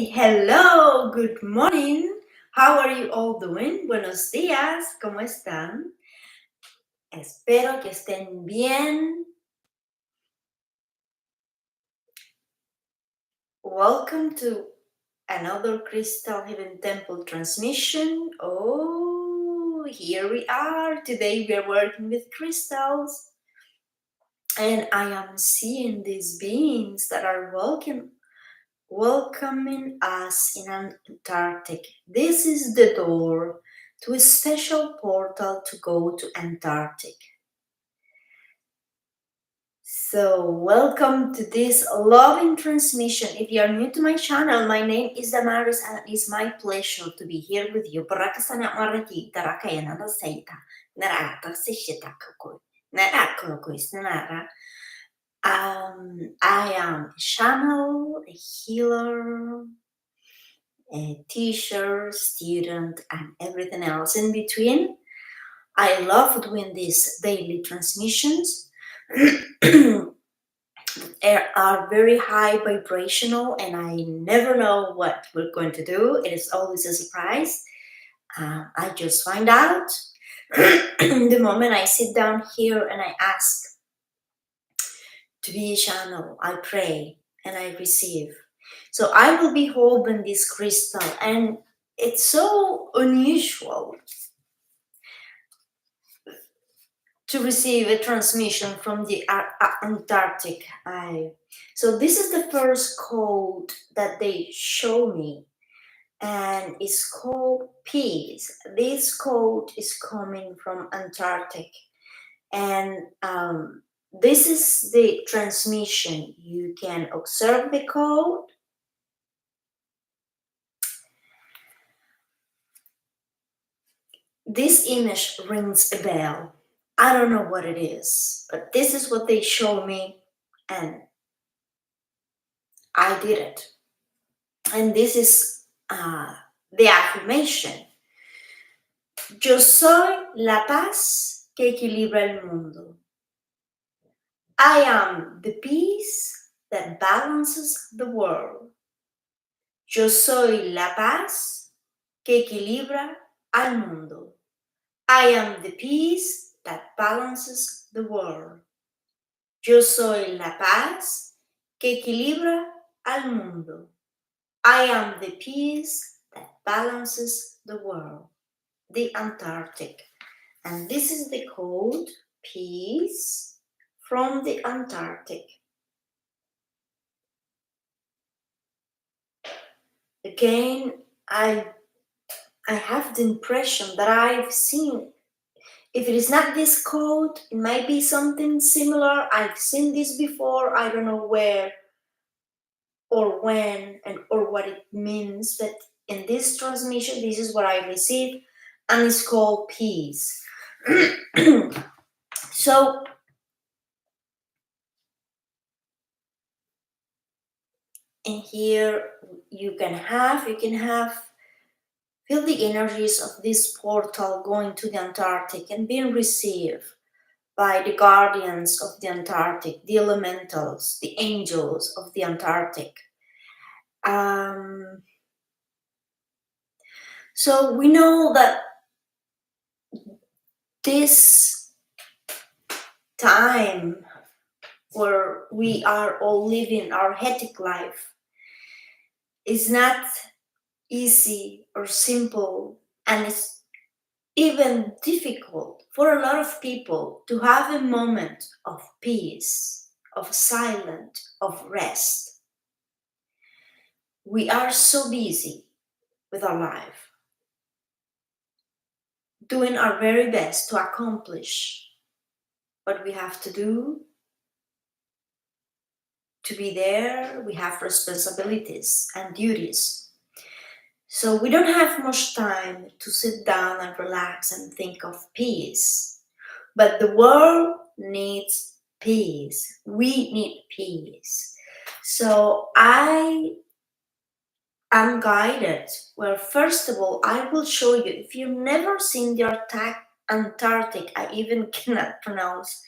Hello, good morning. How are you all doing? Buenos días, ¿cómo están? Espero que estén bien. Welcome to another Crystal Heaven Temple transmission. Oh, here we are. Today we are working with crystals. And I am seeing these beings that are welcoming us in Antarctic. This is the door to a special portal to go to Antarctic. So welcome to this loving transmission. If you are new to my channel, my name is Damaris and it is my pleasure to be here with you. I am a channel, a healer, a teacher, student, and everything else in between. I love doing these daily transmissions. Are very high vibrational, and I never know what we're going to do. It is always a surprise. I just find out the moment I sit down here and I ask to be a channel. I pray and I receive. So I will be holding this crystal, and it's so unusual to receive a transmission from the Antarctic. So this is the first code that they show me, and it's called peace. This code is coming from Antarctic, and this is the transmission. You can observe the code. This image rings a bell. I don't know what it is, but this is what they show me, and I did it. And this is the affirmation. Yo soy la paz que equilibra el mundo. I am the peace that balances the world. Yo soy la paz que equilibra al mundo. I am the peace that balances the world. Yo soy la paz que equilibra al mundo. I am the peace that balances the world. The Antarctic. And this is the code, peace, from the Antarctic. Again, I have the impression that I've seen, if it is not this code, it might be something similar. I've seen this before. I don't know where or when or what it means, but in this transmission, this is what I received, and it's called peace. So in here you can feel the energies of this portal going to the Antarctic and being received by the guardians of the Antarctic, the elementals, the angels of the Antarctic. So we know that this time where we are all living our Antarctic life is not easy or simple, and it's even difficult for a lot of people to have a moment of peace, of silence, of rest. We are so busy with our life, doing our very best to accomplish what we have to do, to be there. We have responsibilities and duties. So we don't have much time to sit down and relax and think of peace. But the world needs peace. We need peace. So I am guided. Well, first of all, I will show you. If you've never seen the Antarctic, I even cannot pronounce.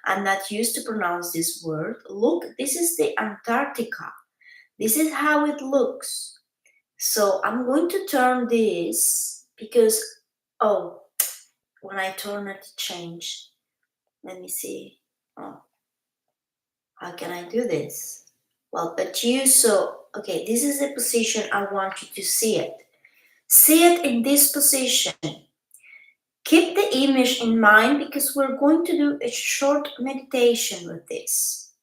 I'm not used to pronounce this word. Look, this is the Antarctica. This is how it looks. So I'm going to turn this because, oh, when I turn it, change. Let me see. Oh, how can I do this? Well, but okay, this is the position I want you to see it. See it in this position. Keep the image in mind because we're going to do a short meditation with this.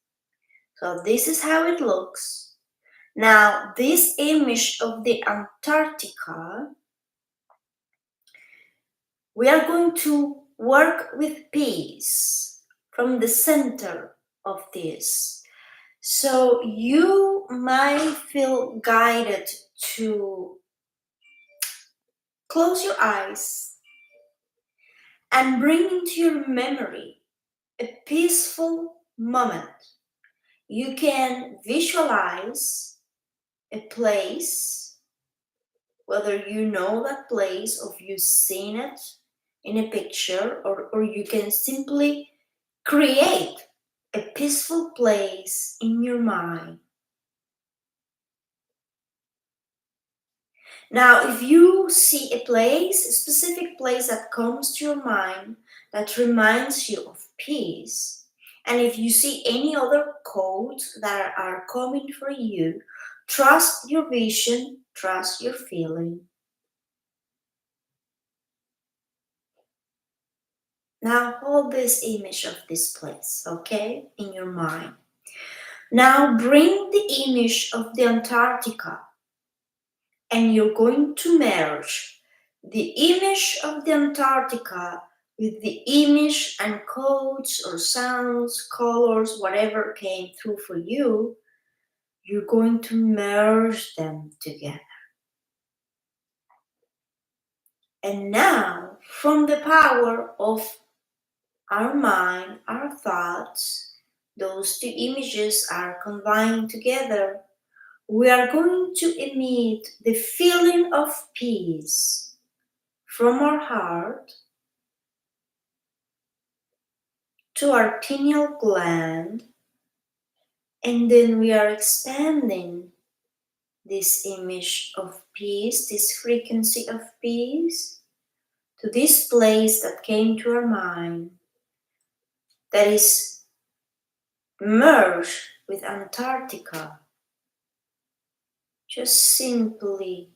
So this is how it looks. Now, this image of the Antarctica, we are going to work with peace from the center of this. So you might feel guided to close your eyes and bring into your memory a peaceful moment. You can visualize a place, whether you know that place or you've seen it in a picture, or you can simply create a peaceful place in your mind. Now, if you see a place, a specific place that comes to your mind that reminds you of peace, and if you see any other codes that are coming for you, trust your vision, trust your feeling. Now hold this image of this place, okay, in your mind. Now bring the image of the Antarctica, and you're going to merge the image of the Antarctica with the image and codes or sounds, colors, whatever came through for you. You're going to merge them together. And now, from the power of our mind, our thoughts, those two images are combined together. We are going to emit the feeling of peace from our heart to our pineal gland, and then we are expanding this image of peace, this frequency of peace, to this place that came to our mind that is merged with Antarctica. Just simply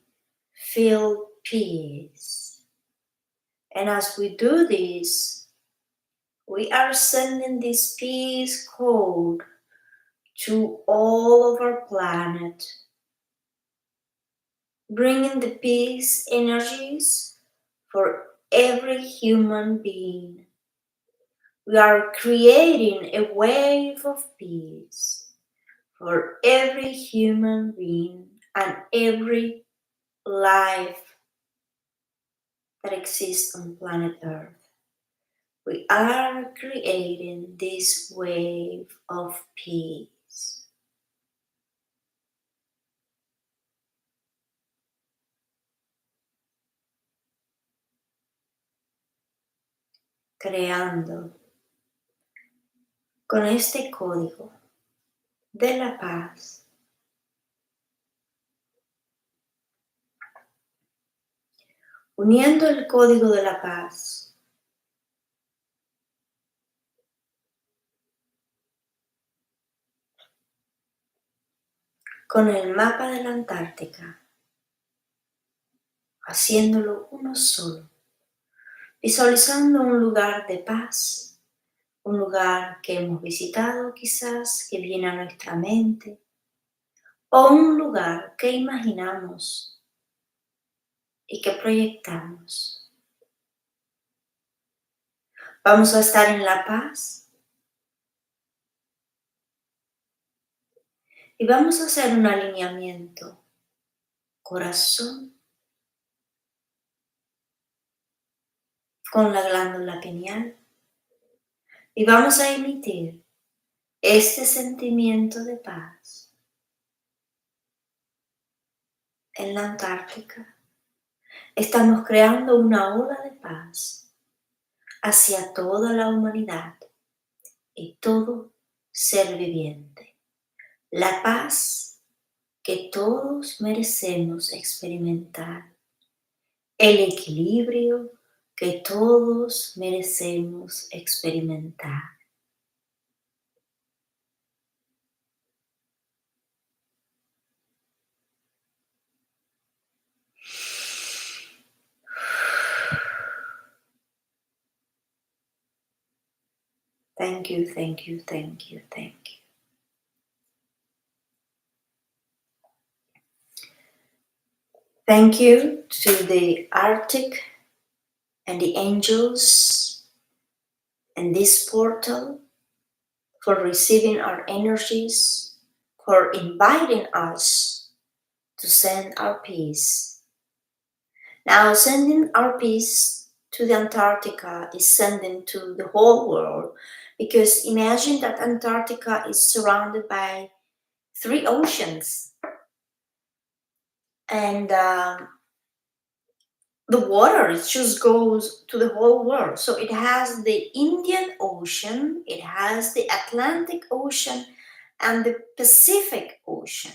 feel peace. And as we do this, we are sending this peace code to all of our planet, bringing the peace energies for every human being. We are creating a wave of peace for every human being and every life that exists on planet Earth. We are creating this wave of peace. Creando con este código de la paz, uniendo el código de la paz con el mapa de la Antártica, haciéndolo uno solo, visualizando un lugar de paz, un lugar que hemos visitado quizás, que viene a nuestra mente, o un lugar que imaginamos y que proyectamos. Vamos a estar en la paz y vamos a hacer un alineamiento corazón con la glándula pineal y vamos a emitir este sentimiento de paz en la Antártica. Estamos creando una ola de paz hacia toda la humanidad y todo ser viviente. La paz que todos merecemos experimentar, el equilibrio que todos merecemos experimentar. Thank you, thank you, thank you, thank you. Thank you to the Arctic and the angels and this portal for receiving our energies, for inviting us to send our peace. Now, sending our peace to the Antarctica is sending to the whole world, because imagine that Antarctica is surrounded by 3 oceans, and the water, it just goes to the whole world. So it has the Indian Ocean, it has the Atlantic Ocean, and the Pacific Ocean.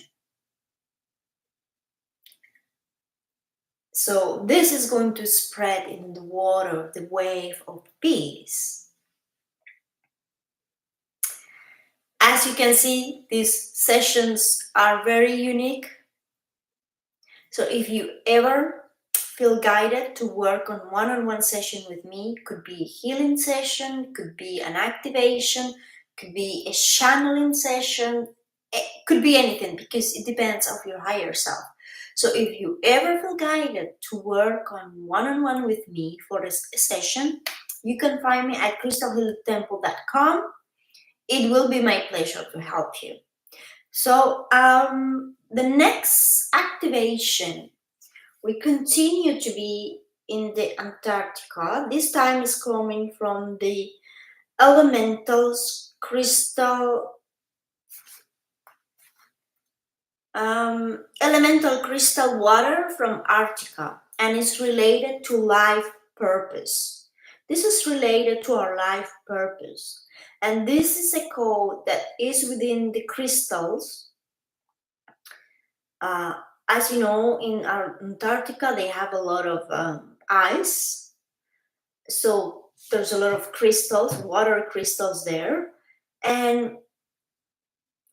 So this is going to spread in the water, the wave of peace. As you can see, these sessions are very unique. So if you ever feel guided to work on one-on-one session with me, could be a healing session, could be an activation, could be a channeling session, it could be anything, because it depends on your higher self. So if you ever feel guided to work on one-on-one with me for a session, you can find me at crystalhealingtemple.com. It will be my pleasure to help you. So the next activation, we continue to be in the Antarctica. This time is coming from the elementals elemental crystal water from Arctica, and it's related to life purpose. This is related to our life purpose, and this is a code that is within the crystals. As you know, in our Antarctica, they have a lot of ice. So there's a lot of crystals, water crystals there. And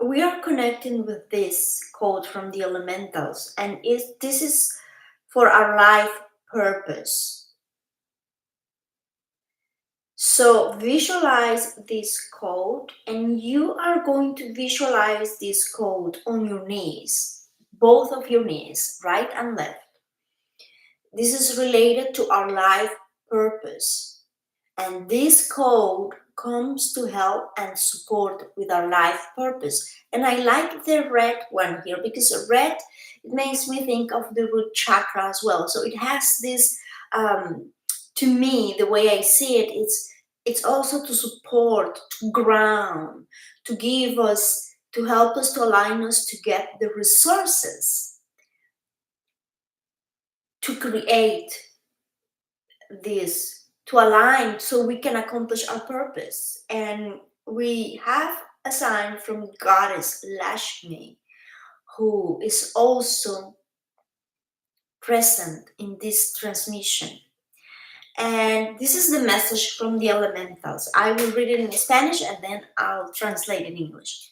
we are connecting with this code from the elementals. And this is for our life purpose. So visualize this code, and you are going to visualize this code on your knees, both of your knees, right and left. This is related to our life purpose. And this code comes to help and support with our life purpose. And I like the red one here, because red, it makes me think of the root chakra as well. So it has this, to me, the way I see it, it's also to support, to ground, to give us, to help us, to align us to get the resources to create this, to align so we can accomplish our purpose. And we have a sign from Goddess Lakshmi, who is also present in this transmission. And this is the message from the elementals. I will read it in Spanish and then I'll translate in English.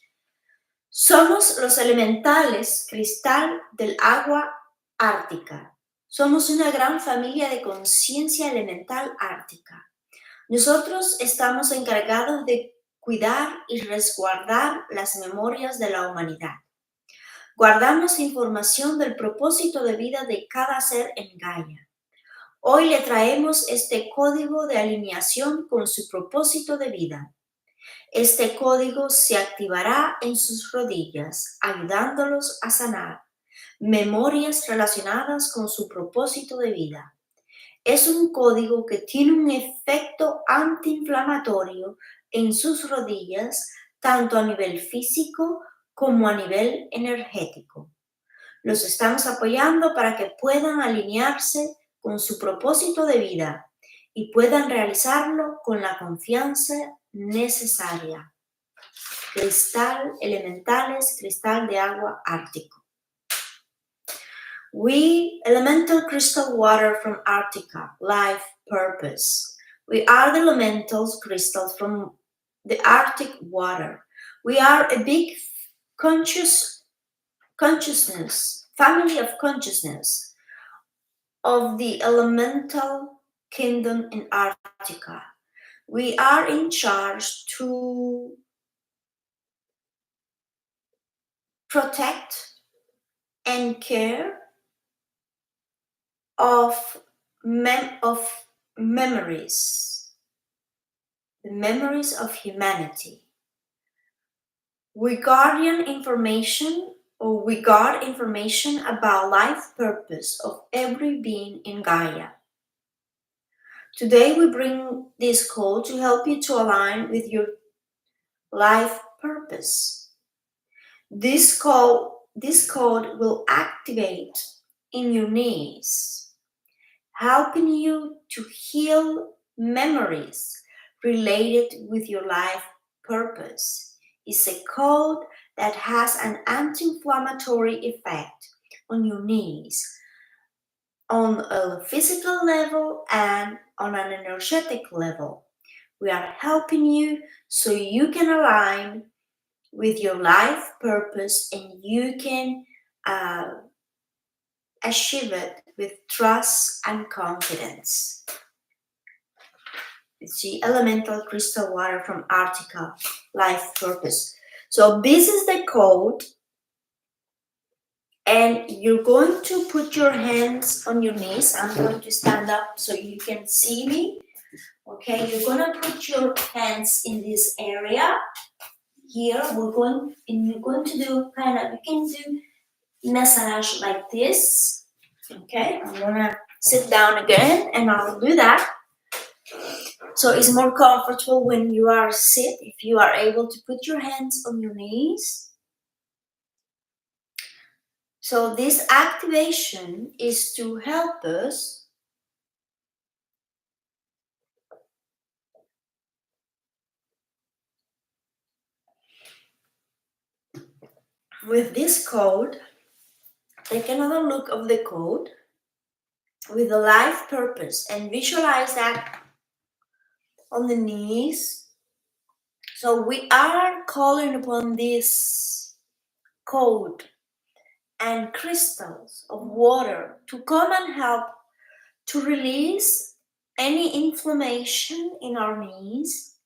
Somos los elementales cristal del agua ártica. Somos una gran familia de conciencia elemental ártica. Nosotros estamos encargados de cuidar y resguardar las memorias de la humanidad. Guardamos información del propósito de vida de cada ser en Gaia. Hoy le traemos este código de alineación con su propósito de vida. Este código se activará en sus rodillas, ayudándolos a sanar memorias relacionadas con su propósito de vida. Es un código que tiene un efecto antiinflamatorio en sus rodillas, tanto a nivel físico como a nivel energético. Los estamos apoyando para que puedan alinearse con su propósito de vida y puedan realizarlo con la confianza necesaria. Cristal elementales, cristal de agua ártico. We, elemental crystal water from Antarctica, life, purpose. We are the elementals crystals from the Arctic water. We are a big consciousness, family of consciousness of the elemental kingdom in Antarctica. We are in charge to protect and care of, of memories, the memories of humanity. We guardian information or we guard information about life purpose of every being in Gaia. Today we bring this code to help you to align with your life purpose. This code will activate in your knees, helping you to heal memories related with your life purpose. It's a code that has an anti-inflammatory effect on your knees, on a physical level and on an energetic level. We are helping you so you can align with your life purpose and you can achieve it with trust and confidence. It's the elemental crystal water from Antarctica, life purpose. So this is the code, and you're going to put your hands on your knees. I'm going to stand up so you can see me. Okay, you're gonna put your hands in this area here. You're going to do you can do massage like this. Okay, I'm gonna sit down again and I'll do that. So it's more comfortable when you are sit, if you are able to put your hands on your knees. So this activation is to help us with this code. Take another look of the code with the life purpose and visualize that on the knees. So we are calling upon this code and crystals of water to come and help to release any inflammation in our knees,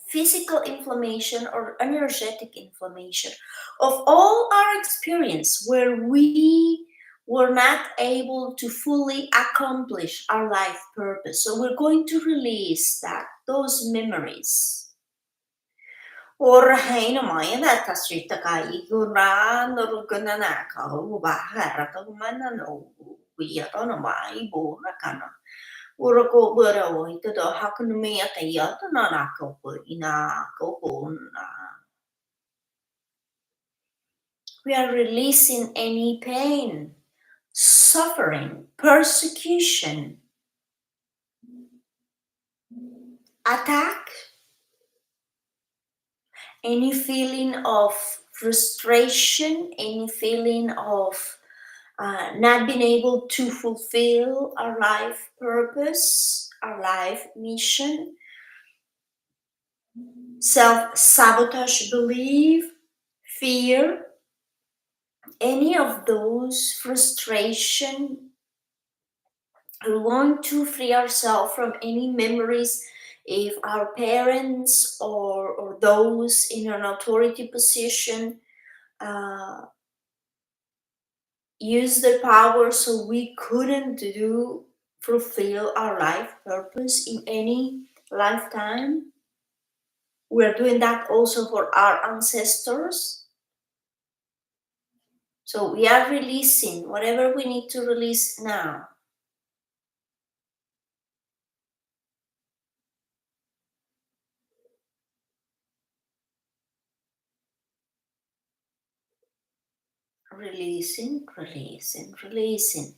physical inflammation or energetic inflammation of all our experience where we were not able to fully accomplish our life purpose. So we're going to release those memories. Orahai namaya that kasrita kai guna norugana naka ubahara kumana no we are no mai borakana. Urako bura ito do hakunumiya kaya to nanako ina kokuna. We are releasing any pain, suffering, persecution, attack, any feeling of frustration, any feeling of not being able to fulfill our life purpose, our life mission, self-sabotage belief, fear, any of those frustration. We want to free ourselves from any memories if our parents or those in an authority position use their power so we couldn't fulfill our life purpose in any lifetime. We're doing that also for our ancestors. So we are releasing whatever we need to release now. Releasing, releasing, releasing.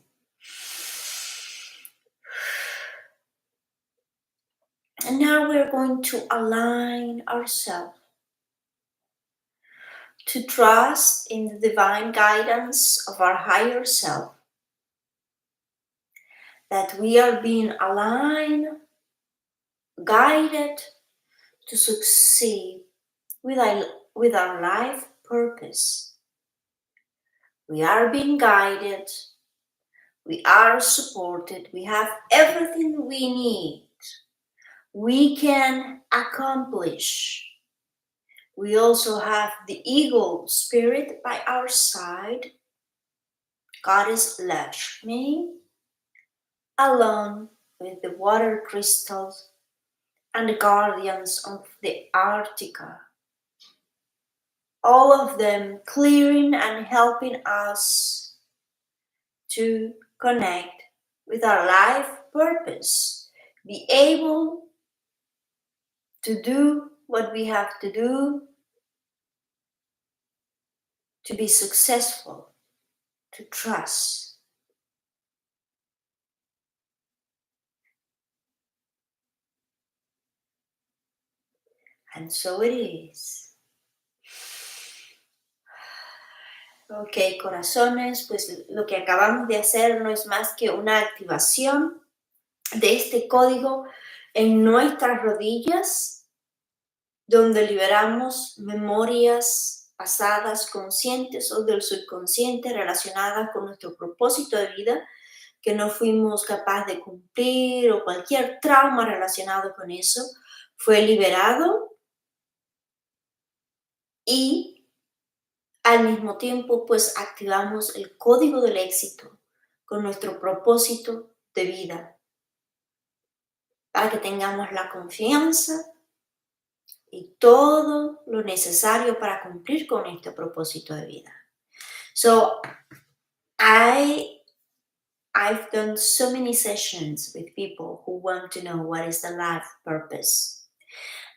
And now we're going to align ourselves to trust in the divine guidance of our higher self. that we are being aligned, guided to succeed with our life purpose. We are being guided, we are supported, we have everything we need. We can accomplish. We also have the eagle spirit by our side, Goddess Lakshmi, along with the water crystals and the guardians of the Arctica. All of them clearing and helping us to connect with our life purpose, be able to do what we have to do to be successful, to trust. And so it is. Ok, corazones, pues lo que acabamos de hacer no es más que una activación de este código en nuestras rodillas, donde liberamos memorias pasadas, conscientes o del subconsciente relacionadas con nuestro propósito de vida que no fuimos capaces de cumplir o cualquier trauma relacionado con eso fue liberado y al mismo tiempo pues activamos el código del éxito con nuestro propósito de vida para que tengamos la confianza y todo lo necesario para cumplir con este propósito de vida. So I've done so many sessions with people who want to know what is the life purpose.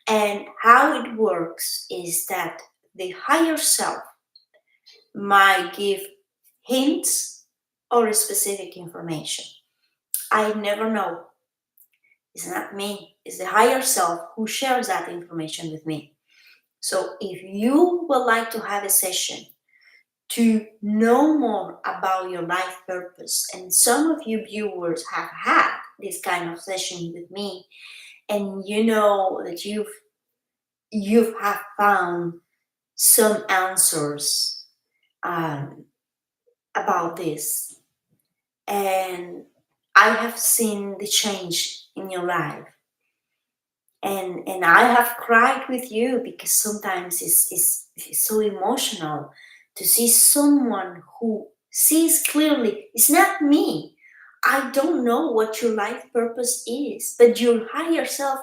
And how it works is that the higher self might give hints or specific information. I never know. It's not me. It's the higher self who shares that information with me. So if you would like to have a session to know more about your life purpose, and some of you viewers have had this kind of session with me, and you know that you've have found some answers about this, and I have seen the change in your life, and I have cried with you because sometimes it's so emotional to see someone who sees clearly. It's not me. I don't know what your life purpose is, but your higher self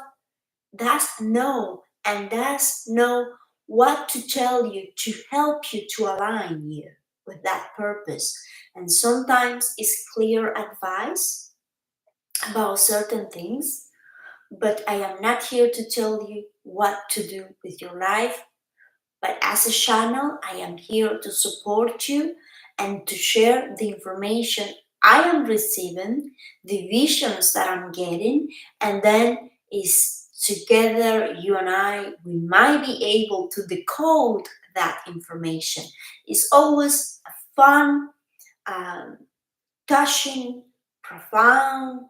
does know, and does know what to tell you to help you to align you with that purpose. And sometimes it's clear advice about certain things, but I am not here to tell you what to do with your life. But as a channel, I am here to support you and to share the information I am receiving, the visions that I'm getting, and then is together, you and I, we might be able to decode that information. It's always a fun, um, touching, profound,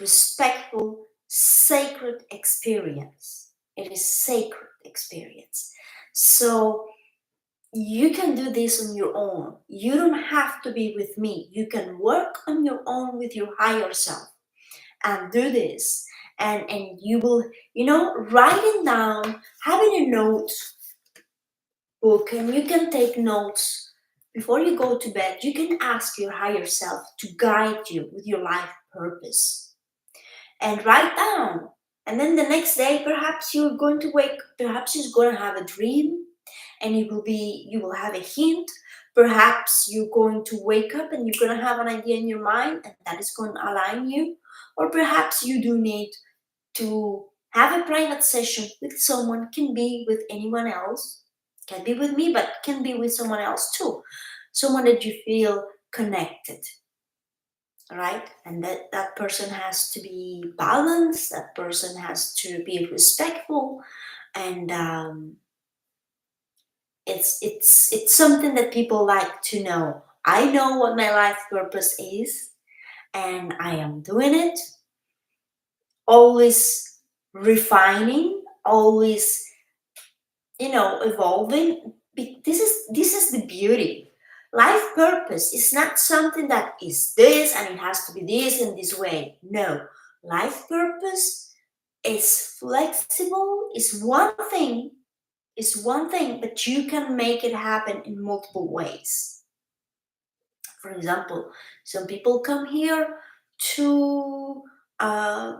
respectful, sacred experience. It is sacred experience. So you can do this on your own. You don't have to be with me. You can work on your own with your higher self and do this. And you will, writing down, having a note book, and you can take notes before you go to bed. You can ask your higher self to guide you with your life purpose and write down. And then the next day, perhaps you're going to wake, perhaps you're going to have a dream, and you will have a hint. Perhaps you're going to wake up and you're going to have an idea in your mind, and that is going to align you. Or perhaps you do need to have a private session with someone. Can be with anyone else, can be with me, but can be with someone else too, someone that you feel connected, right? And that person has to be balanced, that person has to be respectful, and it's something that people like to know. I know what my life purpose is, and I am doing it, always refining, always, evolving. This is the beauty. Life purpose is not something that is this and it has to be this in this way. No, life purpose is flexible, is one thing, but you can make it happen in multiple ways. For example, some people come here to uh,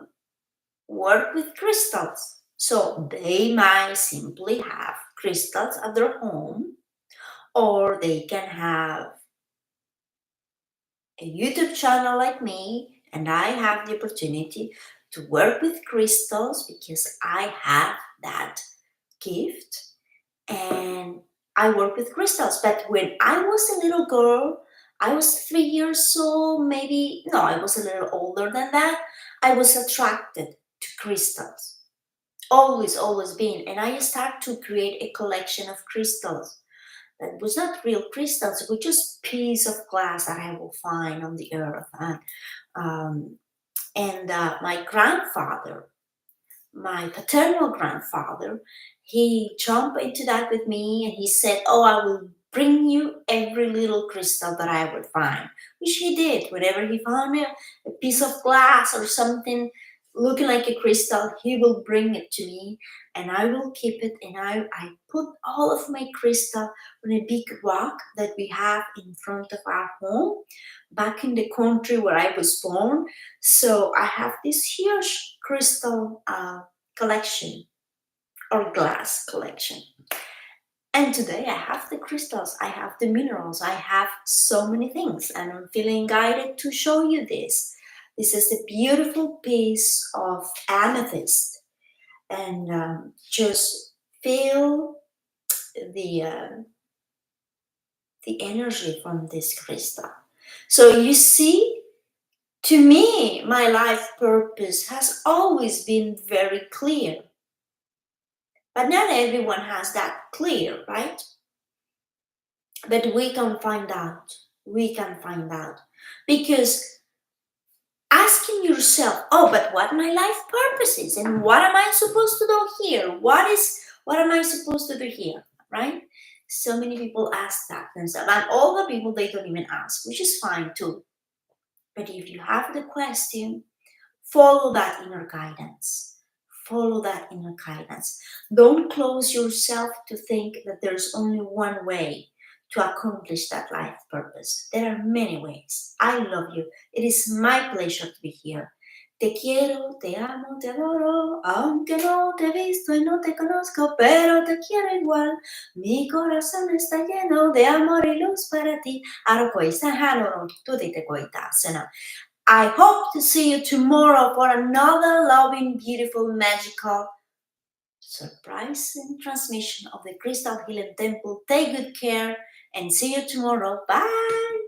work with crystals. So they might simply have crystals at their home, or they can have a YouTube channel like me, and I have the opportunity to work with crystals because I have that gift and I work with crystals. But when I was a little girl, I was 3 years old, maybe, no, I was a little older than that. I was attracted to crystals, always been. And I started to create a collection of crystals that was not real crystals, it was just piece of glass that I will find on the earth. Um, and my grandfather, my paternal grandfather, he jumped into that with me and he said, "Oh, I will bring you every little crystal that I would find," which he did. Whenever he found a piece of glass or something looking like a crystal, he will bring it to me and I will keep it. And I put all of my crystal on a big rock that we have in front of our home back in the country where I was born. So I have this huge crystal collection or glass collection. And today I have the crystals, I have the minerals, I have so many things, and I'm feeling guided to show you this. This is a beautiful piece of amethyst, and just feel the uh, the energy from this crystal. So you see, to me, my life purpose has always been very clear. But not everyone has that clear, right? But we can find out. We can find out. Because asking yourself, oh, but what my life purpose is and what am I supposed to do here? What am I supposed to do here? Right? So many people ask that themselves. And all the people they don't even ask, which is fine too. But if you have the question, follow that inner guidance. Follow that inner guidance. Don't close yourself to think that there's only one way to accomplish that life purpose. There are many ways. I love you. It is my pleasure to be here. Te quiero, te amo, te adoro, aunque no te he visto y no te conozco, pero te quiero igual. Mi corazón está lleno de amor y luz para ti. Arkoisa hanoro, tudite koitasena. I hope to see you tomorrow for another loving, beautiful, magical, surprising transmission of the Crystal Healing Temple. Take good care and see you tomorrow. Bye.